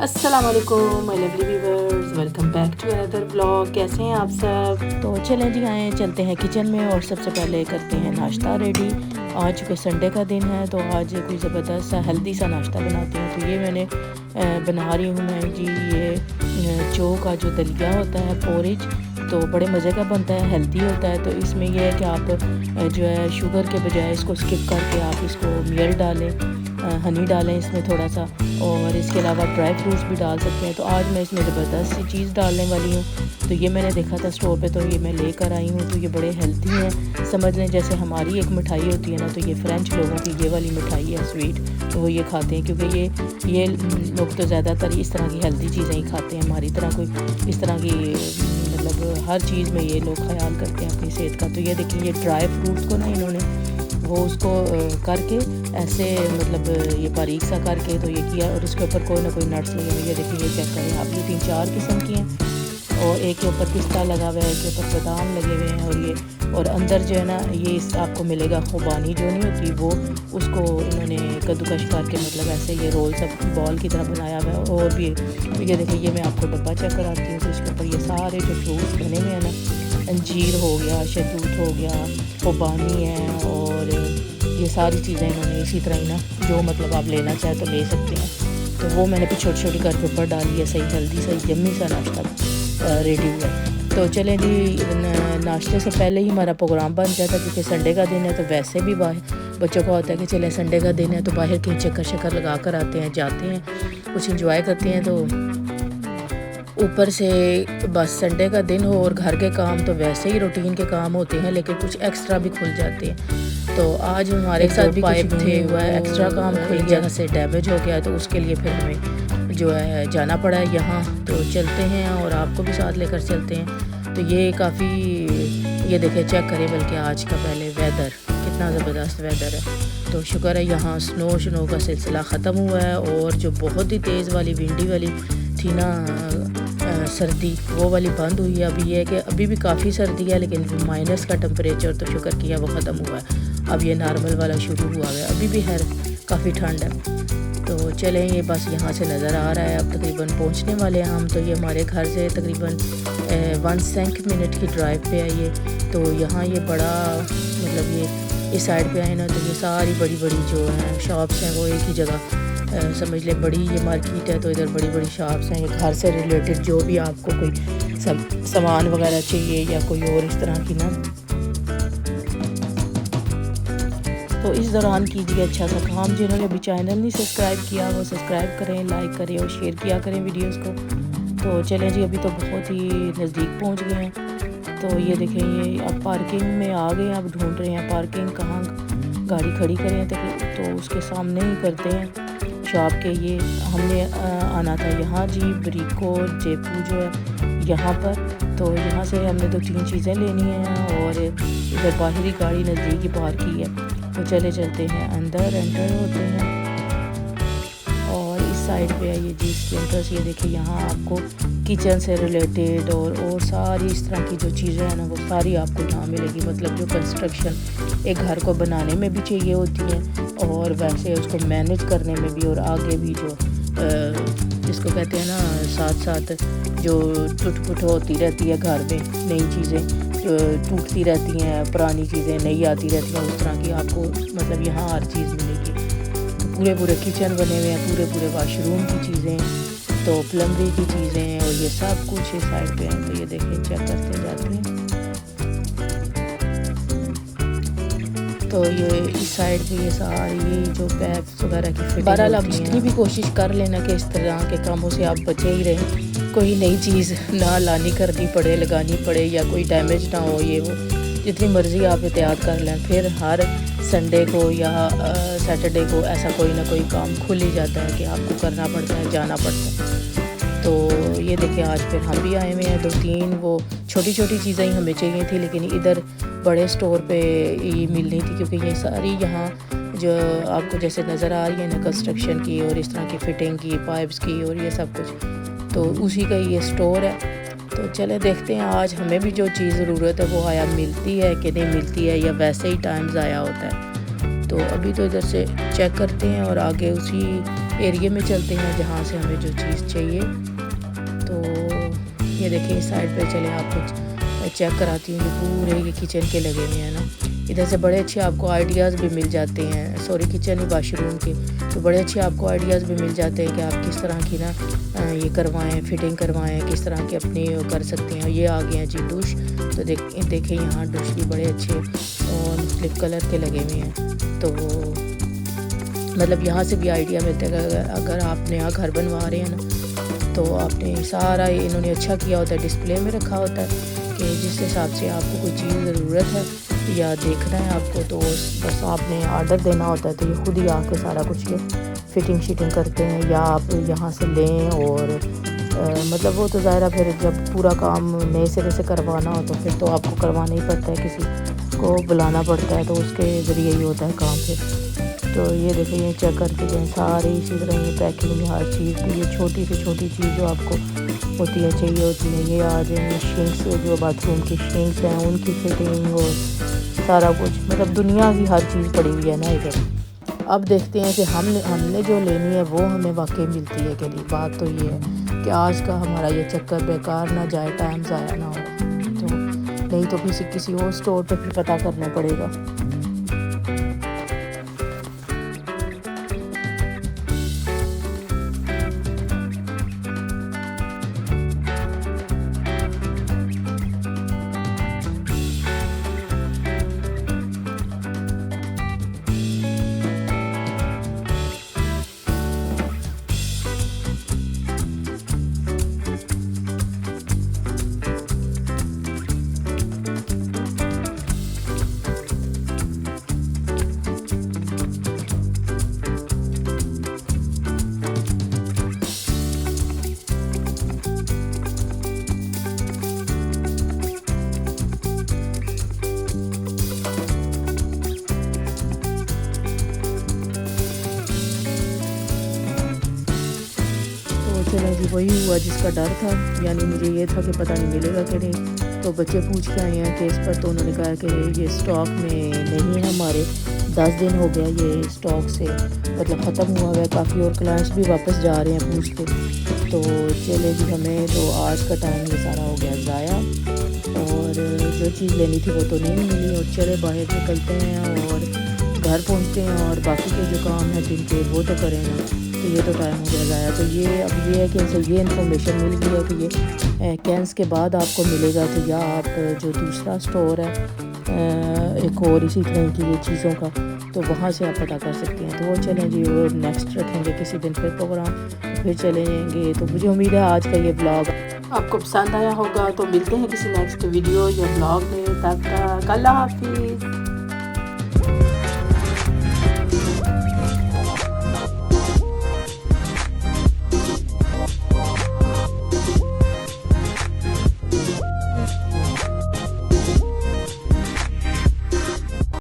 अस्सलाम वालेकुम my lovely viewers, welcome back to another blog. कैसे हैं आप सब? तो चलें जी, आए चलते हैं किचन में और सबसे पहले करते हैं नाश्ता रेडी। आज कोई संडे का दिन है तो आज कोई ज़बरदस्त सा हेल्दी सा नाश्ता बनाते हैं। तो ये मैंने बना रही हूँ मैं जी, ये जौ का जो दलिया होता है, पोरिज, तो बड़े मज़े का बनता है, हेल्दी होता है। तो इसमें यह है कि आप जो है शुगर के बजाय इसको स्किप करके आप इसको मिल्क डालें, हनी डालें इसमें थोड़ा सा, और इसके अलावा ड्राई फ्रूट्स भी डाल सकते हैं। तो आज मैं इसमें ज़बरदस्त सी चीज़ डालने वाली हूँ। तो ये मैंने देखा था स्टोर पे, तो ये मैं लेकर आई हूँ। तो ये बड़े हेल्दी हैं, समझ लें जैसे हमारी एक मिठाई होती है ना, तो ये फ्रेंच लोगों की ये वाली मिठाई है स्वीट, तो वो ये खाते हैं क्योंकि ये लोग तो ज़्यादातर इस तरह की हेल्दी चीज़ें ही खाते हैं। हमारी तरह कोई इस तरह की मतलब हर चीज़ में ये लोग ख्याल करते हैं अपनी सेहत का। तो ये देखिए, ये ड्राई फ्रूट्स को ना इन्होंने वो उसको करके ऐसे मतलब ये बारीक सा करके तो ये किया, और इसके ऊपर कोई ना कोई नट्स लगे हुए। ये देखिए, ये चेक करें आप, ये 3-4 किस्म की हैं, और एक के ऊपर पिस्ता लगा हुआ है, एक के ऊपर बादाम लगे हुए हैं, और अंदर जो है ना ये आपको मिलेगा खुबानी जो नहीं होती वो, उसको इन्होंने कद्दूकश करके मतलब ऐसे ये रोल सब बॉल की तरह बनाया हुआ है। और भी ये देखिए, ये मैं आपको डब्बा चेक कराती हूँ। तो इसके ऊपर ये सारे जो फ्रूट्स बने हुए हैं ना, अंजीर हो गया, शहतूत हो गया, खुबानी है, और ये सारी चीज़ें इन्होंने इसी तरह ही ना, जो मतलब आप लेना चाहे तो ले सकते हैं। तो वो मैंने भी छोटी छोटी करके ऊपर डाली है। सही हेल्दी सही यम्मी सा नाश्ता रेडी हुआ। तो चलें जी, नाश्ते से पहले ही हमारा प्रोग्राम बन जाता, क्योंकि संडे का दिन है। तो वैसे भी बाहर बच्चों का होता है कि चलें संडे का दिन है तो बाहर कहीं चक्कर शक्कर लगा कर आते हैं, जाते हैं, कुछ इंजॉय करते हैं। तो ऊपर से बस संडे का दिन हो और घर के काम तो वैसे ही रूटीन के काम होते हैं, लेकिन कुछ एक्स्ट्रा भी खुल जाते हैं। तो आज हमारे साथ भी पाइप थे, हुआ है एक्स्ट्रा काम खुल गया, से डैमेज हो गया, तो उसके लिए फिर हमें जो है जाना पड़ा है यहाँ। तो चलते हैं और आपको भी साथ लेकर चलते हैं। तो ये काफ़ी, ये देखिए चेक करें बल्कि आज का पहले वेदर कितना ज़बरदस्त वेदर है। तो शुक्र है यहाँ स्नो का सिलसिला ख़त्म हुआ है, और जो बहुत ही तेज़ वाली विंडी वाली थी ना सर्दी, वो वाली बंद हुई है। अभी ये है कि अभी भी काफ़ी सर्दी है, लेकिन माइनस का टेम्परेचर तो शुक्र किया वो ख़त्म हुआ है। अब ये नॉर्मल वाला शुरू हुआ है, अभी भी है काफ़ी ठंड है। तो चलें, ये बस यहाँ से नज़र आ रहा है, अब तकरीबन पहुँचने वाले हैं हम। तो ये हमारे घर से तकरीबन 1 मिनट की ड्राइव पे है ये। तो यहाँ ये बड़ा मतलब ये इस साइड पे आए ना, तो ये सारी बड़ी बड़ी जो हैं शॉप्स हैं वो एक ही जगह समझ ले, बड़ी ये मार्केट है। तो इधर बड़ी बड़ी शॉप्स हैं, ये घर से रिलेटेड जो भी आपको कोई सामान वगैरह चाहिए या कोई और इस तरह की ना। तो इस दौरान कीजिए अच्छा सा काम, जिन्होंने अभी चैनल नहीं सब्सक्राइब किया वो सब्सक्राइब करें, लाइक करें और शेयर किया करें वीडियोस को। तो चलें जी, अभी तो बहुत ही नज़दीक पहुंच गए हैं। तो ये देखें, ये अब पार्किंग में आ गए हैं, अब ढूंढ रहे हैं पार्किंग कहाँ गाड़ी खड़ी करें। तो उसके सामने ही करते हैं शॉप के। ये हमने आना था यहाँ जी, ब्रिको जेपू जो है यहाँ पर। तो यहाँ से हमने 2-3 चीज़ें लेनी हैं, और इधर बाहरी गाड़ी नज़दीक ही पार्क की है। तो चलते हैं अंदर, एंटर होते हैं, और इस साइड पे है ये जी इसके एंट्रेंस। ये देखिए, यहाँ आपको किचन से रिलेटेड और सारी इस तरह की जो चीज़ें हैं ना, वो सारी आपको यहाँ मिलेगी। मतलब जो कंस्ट्रक्शन एक घर को बनाने में भी चाहिए होती हैं, और वैसे उसको मैनेज करने में भी, और आगे भी जो जिसको कहते हैं ना, साथ साथ जो टूट होती रहती है घर में, नई चीज़ें जो टूटती रहती हैं, पुरानी चीज़ें नई आती रहती हैं, उस तरह की आपको मतलब यहाँ हर चीज़ मिलेगी। पूरे किचन बने हुए हैं, पूरे वाशरूम की चीज़ें, तो प्लम्बरी की चीज़ें, और ये सब कुछ इस साइड पे हैं। तो ये देखिए, चेक करते जाते हैं। तो ये इस साइड पे ये सारी जो पैप्स वगैरह की फिटिंग, बहरहाल आप जितनी भी कोशिश कर लेना कि इस तरह के कामों से आप बचे ही रहें, कोई नई चीज़ ना लानी करनी पड़े, लगानी पड़े, या कोई डैमेज ना हो, ये वो जितनी मर्ज़ी आप एहतियात कर लें, फिर हर संडे को या सैटरडे को ऐसा कोई ना कोई काम खुल ही जाता है कि आपको करना पड़ता है, जाना पड़ता है। तो ये देखिए, आज फिर हम भी आए हुए हैं। 2-3 वो छोटी छोटी चीज़ें ही हमें चाहिए थी, लेकिन इधर बड़े स्टोर पे ये मिल रही थी, क्योंकि ये सारी यहाँ जो आपको जैसे नज़र आ रही है ना, कंस्ट्रक्शन की और इस तरह की फ़िटिंग की, पाइप्स की, और ये सब कुछ, तो उसी का ये स्टोर है। तो चले देखते हैं आज हमें भी जो चीज़ ज़रूरत है वो आया मिलती है कि नहीं मिलती है, या वैसे ही टाइम ज़ाया होता है। तो अभी तो इधर से चेक करते हैं और आगे उसी एरिया में चलते हैं जहाँ से हमें जो चीज़ चाहिए। तो ये देखिए इस साइड पे चले, आपको चेक कराती हूँ। पूरे ये किचन के लगे हुए हैं ना, इधर से बड़े अच्छे आपको आइडियाज़ भी मिल जाते हैं। सॉरी किचन ही, वाशरूम के, तो बड़े अच्छे आपको आइडियाज़ भी मिल जाते हैं कि आप किस तरह की ना ये करवाएं, फिटिंग करवाएं, किस तरह की अपनी कर सकते हैं। ये आ गए हैं जी डिश। तो देखें यहाँ डिश भी बड़े अच्छे और मुख्तलिफ कलर के लगे हुए हैं। तो मतलब यहाँ से भी आइडिया मिलता है। अगर आप नया घर बनवा रहे हैं ना, तो आपने सारा इन्होंने अच्छा किया होता है, डिस्प्ले में रखा होता है कि जिस हिसाब से आपको कोई चीज़ ज़रूरत है या देखना है आपको, तो बस आपने आर्डर देना होता है। तो ये खुद ही आके सारा कुछ ये फिटिंग करते हैं, या आप यहाँ से लें। और मतलब वो तो ज़ाहिर है फिर जब पूरा काम नए सिरे से करवाना हो तो फिर तो आपको करवाना ही पड़ता है, किसी को बुलाना पड़ता है, तो उसके ज़रिए ही होता है काम फिर। तो ये देखिए ये चेक करते जाएँ सारे इसी तरह ये पैकिंग में हर चीज़ की, ये छोटी से छोटी चीज़ जो आपको होती है चाहिए होती है। ये आ जाएंगे शिंक्स, जो बाथरूम की शिंक्स हैं उनकी फिटिंग और सारा कुछ, मतलब दुनिया की हर चीज़ पड़ी हुई है ना इधर। अब देखते हैं कि हमने जो लेनी है वो हमें वाकई मिलती है कि नहीं। बात तो ये है कि आज का हमारा ये चक्कर बेकार ना जाए, टाइम ज़ाया ना हो, तो नहीं तो किसी और स्टोर पे फिर पता करना पड़ेगा। चलें जी, वही हुआ जिसका डर था, यानी मुझे ये था कि पता नहीं मिलेगा कि नहीं। तो बच्चे पूछ के आए हैं केस पर, तो उन्होंने कहा कि ये स्टॉक में नहीं है, हमारे 10 दिन हो गया ये स्टॉक से मतलब ख़त्म हुआ है काफ़ी, और क्लाइंट्स भी वापस जा रहे हैं पूछ के। तो चले जी, हमें तो आज का टाइम ये सारा हो गया ज़ाया, और जो चीज़ लेनी थी वो तो नहीं मिली। और चले बाहर निकलते हैं और घर पहुंचते हैं, और बाकी के जो काम है दिन के वो तो करें ना। तो ये तो टाइम हो गया ज़ाया। तो ये अब ये है कि इनसे ये इन्फॉर्मेशन मिल गई है कि ये कैंस के बाद आपको मिलेगा, तो या आप जो दूसरा स्टोर है एक और इसी तरह की ये चीज़ों का, तो वहाँ से आप पता कर सकते हैं। तो वो चलें जी, वो नेक्स्ट रखेंगे किसी दिन फिर प्रोग्राम, तो फिर चलेंगे। तो मुझे उम्मीद है आज का ये ब्लॉग आपको पसंद आया होगा। तो मिलते हैं किसी नेक्स्ट वीडियो या ब्लॉग में, तब तक अल्लाह हाफिज़।